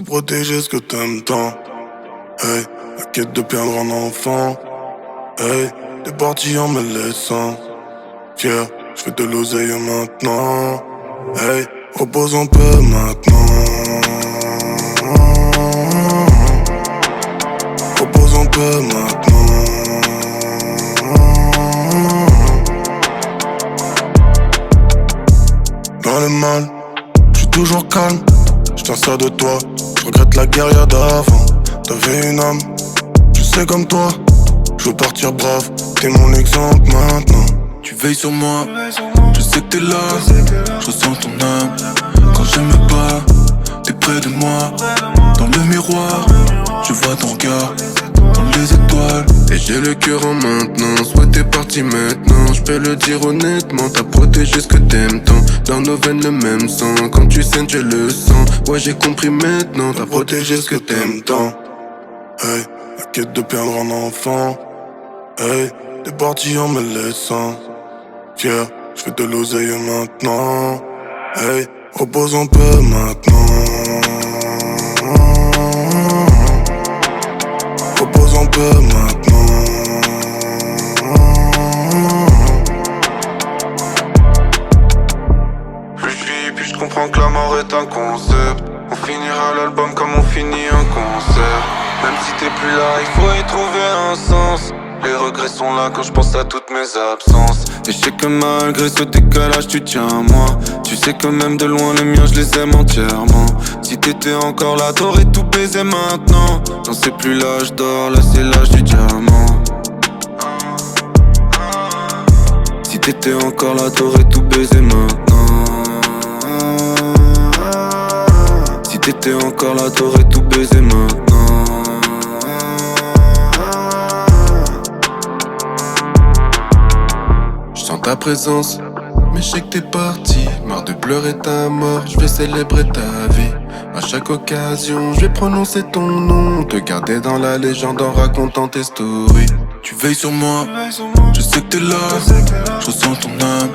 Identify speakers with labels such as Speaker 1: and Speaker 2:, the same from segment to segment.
Speaker 1: protéger ce que t'aimes tant. Hey, la quête de perdre un enfant. Hey, t'es parti en me laissant fier, j'fais de l'oseille maintenant. Hey, repose un peu maintenant. Repose un peu maintenant. Dans le mal, j'suis toujours calme. J'tiens ça de toi, j'regrette la guerrière d'avant. T'avais une âme, je sais comme toi. J'veux partir brave, t'es mon exemple maintenant. Tu veilles sur moi, je sais que t'es là. Je ressens ton âme, quand je me bats. T'es près de moi, dans le miroir. Je vois ton regard, dans les étoiles.
Speaker 2: Et j'ai le cœur en maintenance, ouais t'es parti maintenant. Je peux le dire honnêtement, t'as protégé ce que t'aimes tant. Dans nos veines le même sang, quand tu saignes je le sens. Ouais j'ai compris maintenant, t'as protégé ce que t'aimes tant.
Speaker 1: Hey, la quête de perdre un enfant. Hey, t'es parti en me laissant fier, j'fais de l'oseille maintenant. Hey, repose un peu maintenant. Repose un peu maintenant.
Speaker 2: Plus je vis, plus je comprends que la mort est un concept. On finira l'album comme on finit un concert. Même si t'es plus là, il faut y trouver un sens. Les regrets sont là quand je pense à toutes mes absences. Et je sais que malgré ce décalage tu tiens à moi. Tu sais que même de loin les miens je les aime entièrement. Si t'étais encore là t'aurais tout baisé maintenant. Non c'est plus l'âge d'or, là c'est l'âge du diamant. Si t'étais encore là t'aurais tout baisé maintenant. Si t'étais encore là t'aurais tout baisé maintenant. Je sens ta présence, mais je sais que t'es parti. Marre de pleurer ta mort, je vais célébrer ta vie. À chaque occasion, je vais prononcer ton nom. Te garder dans la légende en racontant tes stories. Tu veilles sur moi, je sais que t'es là. Je ressens ton âme,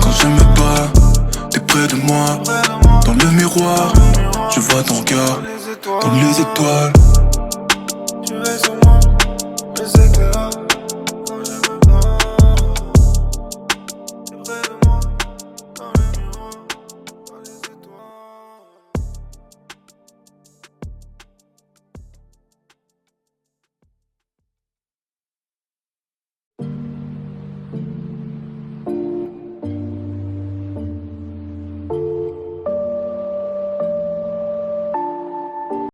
Speaker 2: quand je me bats. T'es près de moi, dans le miroir. Je vois ton regard, dans les étoiles.